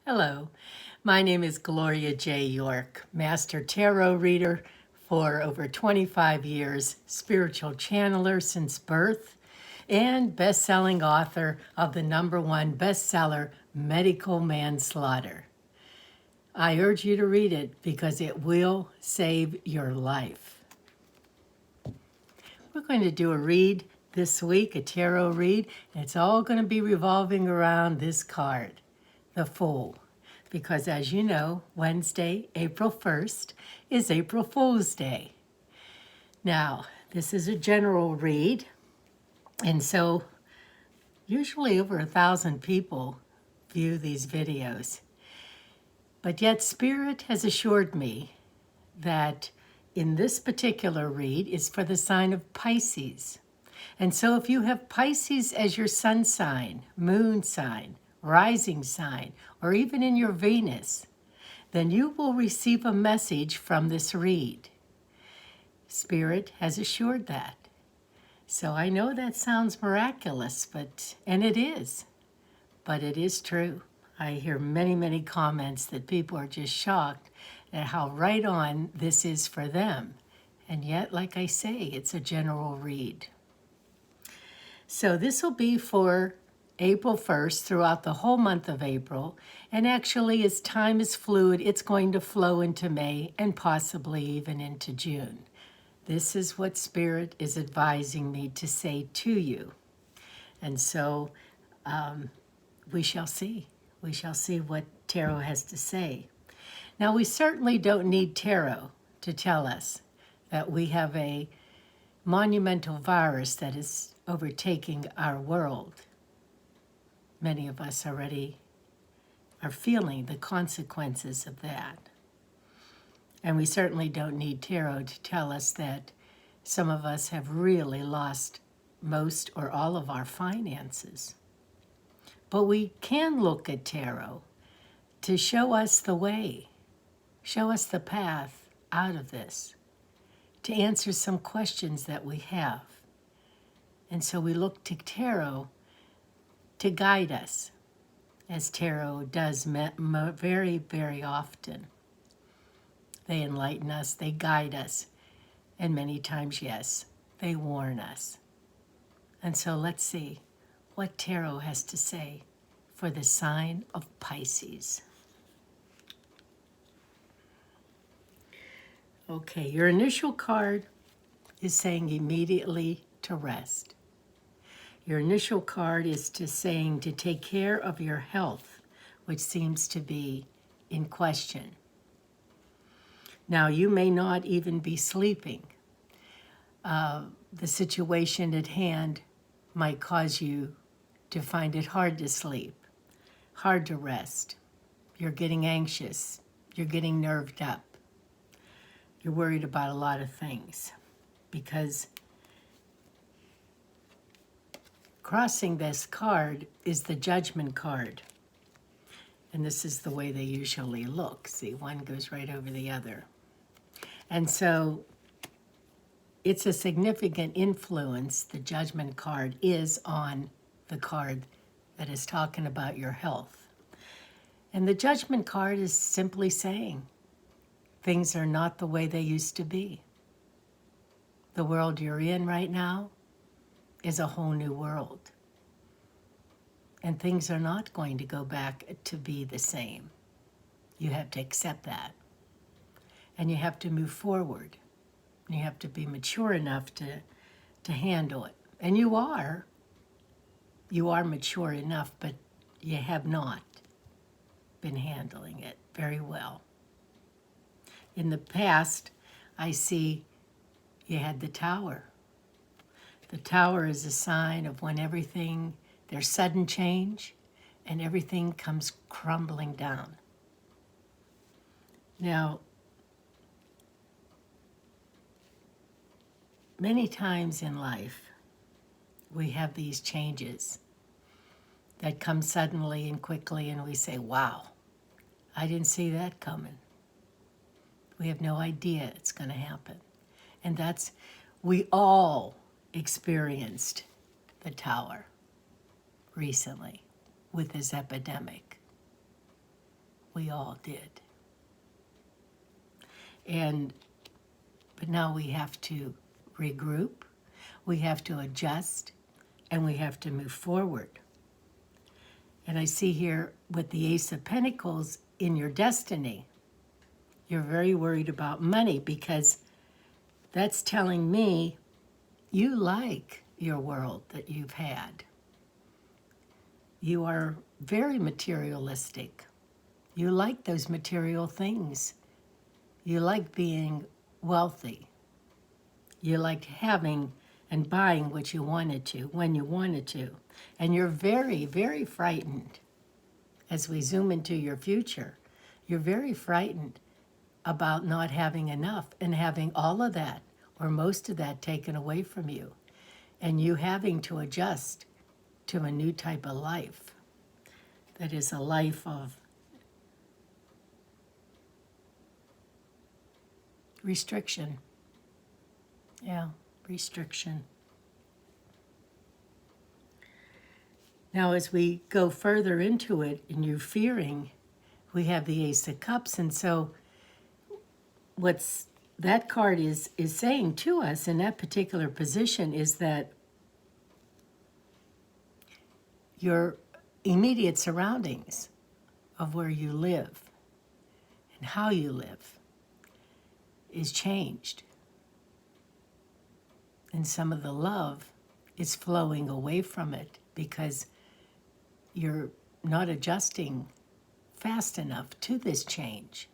Hello, my name is Gloria J. York, Master Tarot Reader for over 25 years, spiritual channeler since birth, and best-selling author of the #1 bestseller, Medical Manslaughter. I urge you to read it because it will save your life. We're going to do a read this week, a tarot read, and it's all going to be revolving around this card, the Fool. Because as you know, Wednesday, April 1st, is April Fool's Day. Now, this is a general read, and so usually over 1,000 people view these videos. But yet Spirit has assured me that in this particular read is for the sign of Pisces. And so if you have Pisces as your sun sign, moon sign, rising sign, or even in your Venus, then you will receive a message from this read. Spirit has assured that. So I know that sounds miraculous, and it is, but it is true. I hear many, many comments that people are just shocked at how right on this is for them. And yet, like I say, it's a general read. So this will be for April 1st throughout the whole month of April. And actually, as time is fluid, it's going to flow into May and possibly even into June. This is what Spirit is advising me to say to you. And so we shall see. We shall see what tarot has to say. Now, we certainly don't need tarot to tell us that we have a monumental virus that is overtaking our world. Many of us already are feeling the consequences of that. And we certainly don't need tarot to tell us that some of us have really lost most or all of our finances. But we can look at tarot to show us the way, show us the path out of this, to answer some questions that we have. And so we look to tarot to guide us, as tarot does very, very often. They enlighten us, they guide us, and many times, yes, they warn us. And so let's see what tarot has to say for the sign of Pisces. Okay, your initial card is saying immediately to rest. Your initial card is saying to take care of your health, which seems to be in question. Now, you may not even be sleeping. The situation at hand might cause you to find it hard to sleep, hard to rest. You're getting anxious. You're getting nerved up. You're worried about a lot of things because crossing this card is the Judgment card. And this is the way they usually look. See, one goes right over the other. And so it's a significant influence, the Judgment card is on the card that is talking about your health. And the Judgment card is simply saying things are not the way they used to be. The world you're in right now is a whole new world. And things are not going to go back to be the same. You have to accept that. And you have to move forward. You have to be mature enough to handle it. And you are mature enough, but you have not been handling it very well. In the past, I see you had the Tower. The Tower is a sign of when there's sudden change and everything comes crumbling down. Now, many times in life, we have these changes that come suddenly and quickly, and we say, wow, I didn't see that coming. We have no idea it's going to happen. And we all experienced the Tower recently with this epidemic. We all did. But now we have to regroup, we have to adjust, and we have to move forward. And I see here with the Ace of Pentacles in your destiny, you're very worried about money, because that's telling me you like your world that you've had. You are very materialistic. You like those material things. You like being wealthy. You like having and buying what you wanted to, when you wanted to. And you're very, very frightened. As we zoom into your future, you're very frightened about not having enough and having all of that or most of that taken away from you, and you having to adjust to a new type of life that is a life of restriction. Yeah, restriction. Now, as we go further into it and you're fearing, we have the Ace of Cups. And so what's that card is saying to us in that particular position is that your immediate surroundings of where you live and how you live is changed. And some of the love is flowing away from it because you're not adjusting fast enough to this change.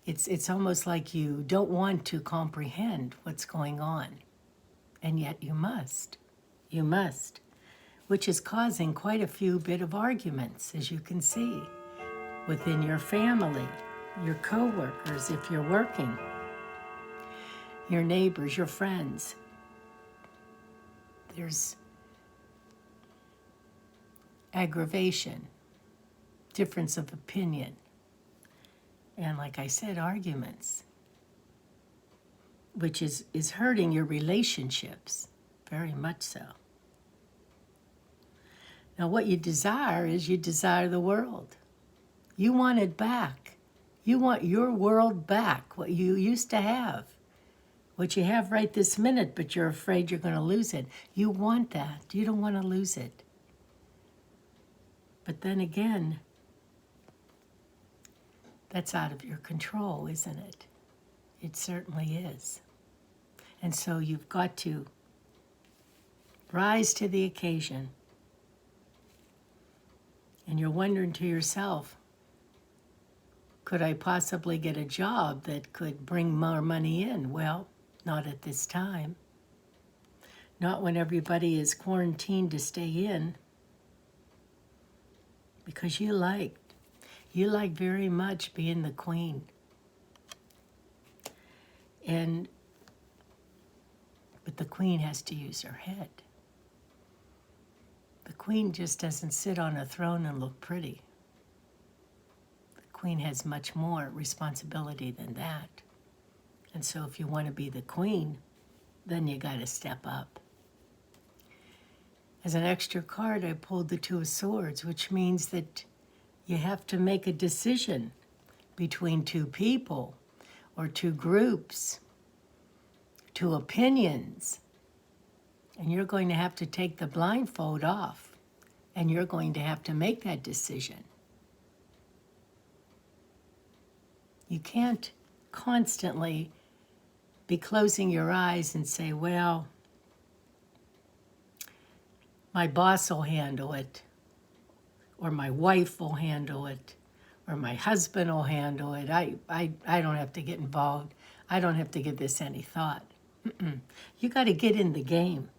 It's almost like you don't want to comprehend what's going on, and yet you must. You must, which is causing quite a few bit of arguments, as you can see, within your family, your co-workers, if you're working, your neighbors, your friends. There's aggravation, difference of opinion, and like I said, arguments, which is hurting your relationships, very much so. Now what you desire is you desire the world. You want it back. You want your world back, what you used to have, what you have right this minute, but you're afraid you're going to lose it. You want that. You don't want to lose it. But then again, that's out of your control, isn't it? It certainly is. And so you've got to rise to the occasion. And you're wondering to yourself, could I possibly get a job that could bring more money in? Well, not at this time. Not when everybody is quarantined to stay in. Because you like very much being the queen. But the queen has to use her head. The queen just doesn't sit on a throne and look pretty. The queen has much more responsibility than that. And so if you want to be the queen, then you got to step up. As an extra card, I pulled the Two of Swords, which means that you have to make a decision between two people or two groups, two opinions. And you're going to have to take the blindfold off, and you're going to have to make that decision. You can't constantly be closing your eyes and say, well, my boss will handle it, or my wife will handle it, or my husband will handle it. I don't have to get involved. I don't have to give this any thought. You got to get in the game.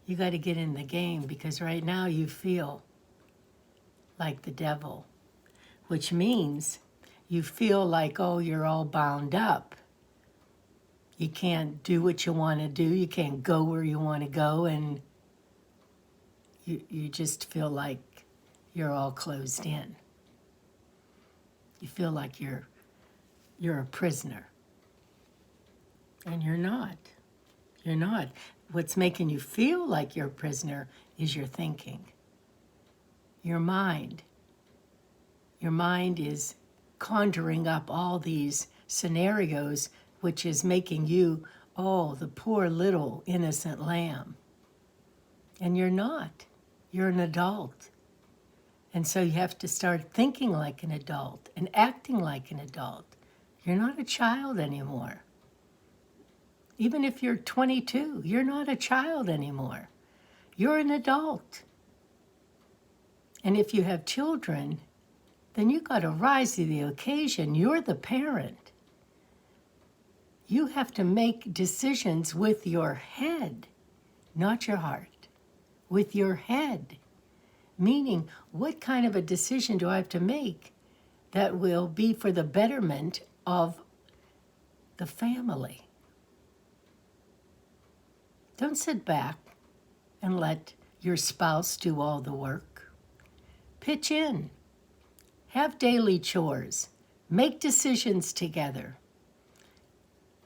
You got to get in the game, because right now you feel like the devil, which means you feel like, oh, you're all bound up. You can't do what you want to do. You can't go where you want to go, and you just feel like you're all closed in. You feel like you're a prisoner. And you're not. You're not. What's making you feel like you're a prisoner is your thinking, your mind, Your mind is conjuring up all these scenarios, which is making you, oh, the poor little innocent lamb. And you're not. You're an adult. And so you have to start thinking like an adult and acting like an adult. You're not a child anymore. Even if you're 22, you're not a child anymore. You're an adult. And if you have children, then you got to rise to the occasion. You're the parent. You have to make decisions with your head, not your heart. With your head. Meaning, what kind of a decision do I have to make that will be for the betterment of the family? Don't sit back and let your spouse do all the work. Pitch in. Have daily chores. Make decisions together.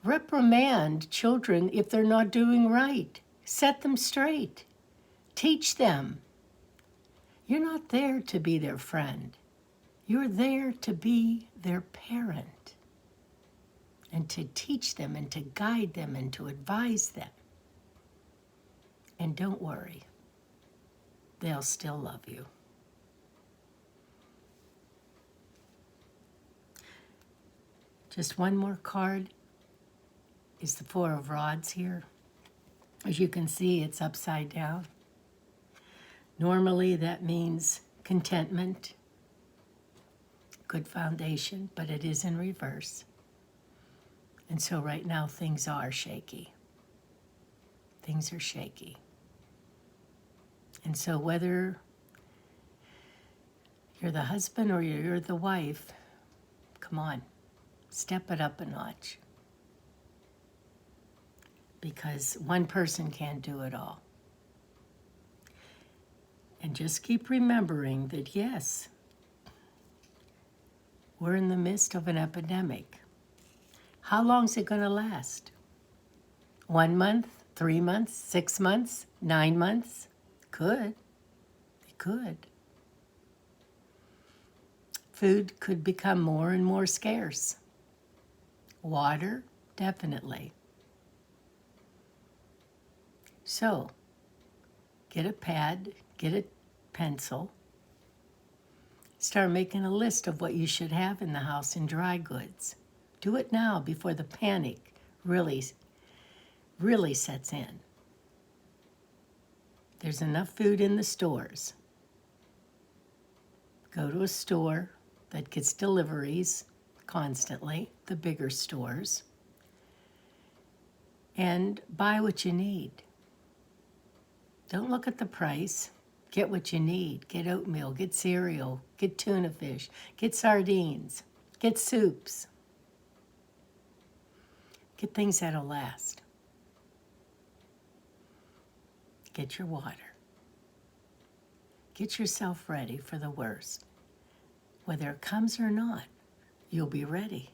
Reprimand children if they're not doing right. Set them straight. Teach them. You're not there to be their friend. You're there to be their parent and to teach them and to guide them and to advise them. And don't worry, they'll still love you. Just one more card is the Four of Rods here. As you can see, it's upside down. Normally that means contentment, good foundation, but it is in reverse. And so right now things are shaky. Things are shaky. And so whether you're the husband or you're the wife, come on, step it up a notch. Because one person can't do it all. And just keep remembering that, yes, we're in the midst of an epidemic. How long is it going to last? 1 month, 3 months, 6 months, 9 months? Could. It could. Food could become more and more scarce. Water, definitely. So, get a pad, get a pencil. Start making a list of what you should have in the house in dry goods. Do it now before the panic really sets in. There's enough food in the stores. Go to a store that gets deliveries constantly, the bigger stores, and buy what you need. Don't look at the price. Get what you need. Get oatmeal, get cereal, get tuna fish, get sardines, get soups. Get things that'll last. Get your water. Get yourself ready for the worst. Whether it comes or not, you'll be ready.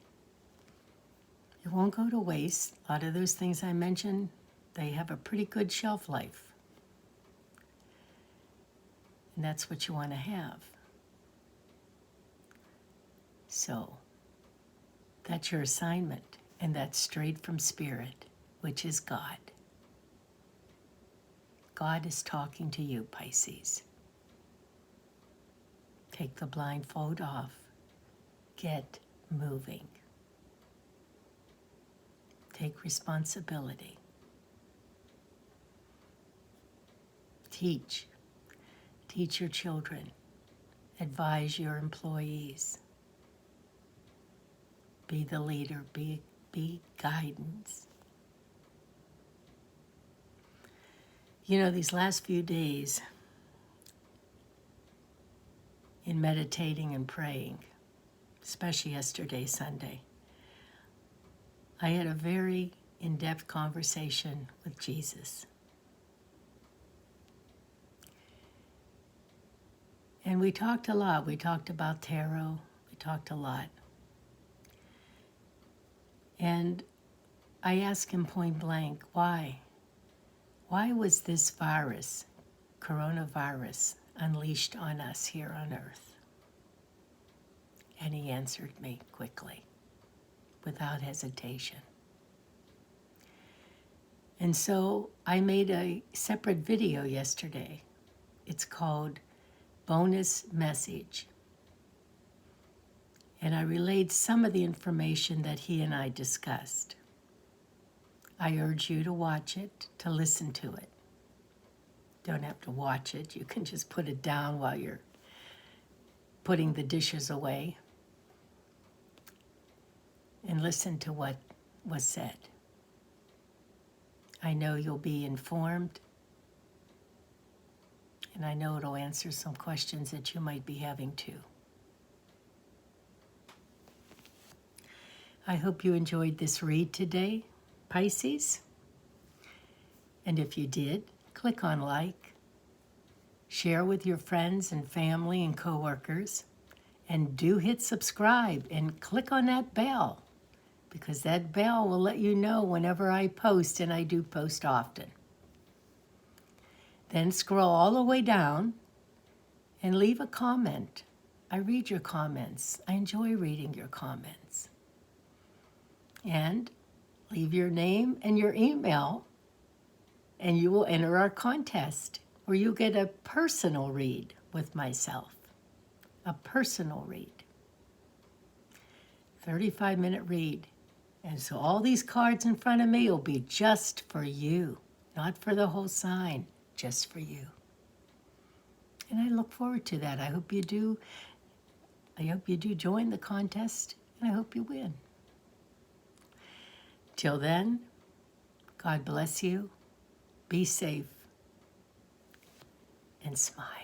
It won't go to waste. A lot of those things I mentioned, they have a pretty good shelf life. And that's what you want to have. So, that's your assignment, and that's straight from Spirit, which is God. God is talking to you, Pisces. Take the blindfold off. Get moving. Take responsibility. Teach. Teach your children. Advise your employees. Be the leader. Be guidance. You know, these last few days, in meditating and praying, especially yesterday, Sunday, I had a very in-depth conversation with Jesus. And we talked a lot. We talked about tarot. We talked a lot. And I asked him point blank, why? Why was this virus, coronavirus, unleashed on us here on Earth? And he answered me quickly, without hesitation. And so I made a separate video yesterday. It's called Bonus Message. And I relayed some of the information that he and I discussed. I urge you to watch it, to listen to it. Don't have to watch it. You can just put it down while you're putting the dishes away and listen to what was said. I know you'll be informed, and I know it'll answer some questions that you might be having too. I hope you enjoyed this read today, Pisces. And if you did, click on like, share with your friends and family and coworkers, and do hit subscribe and click on that bell, because that bell will let you know whenever I post, and I do post often. Then scroll all the way down and leave a comment. I read your comments. I enjoy reading your comments. And leave your name and your email, and you will enter our contest, where you get a personal read with myself. A personal read. 35-minute read. And so all these cards in front of me will be just for you, not for the whole sign, just for you. And I look forward to that. I hope you do join the contest, and I hope you win. Till then, God bless you, be safe, and smile.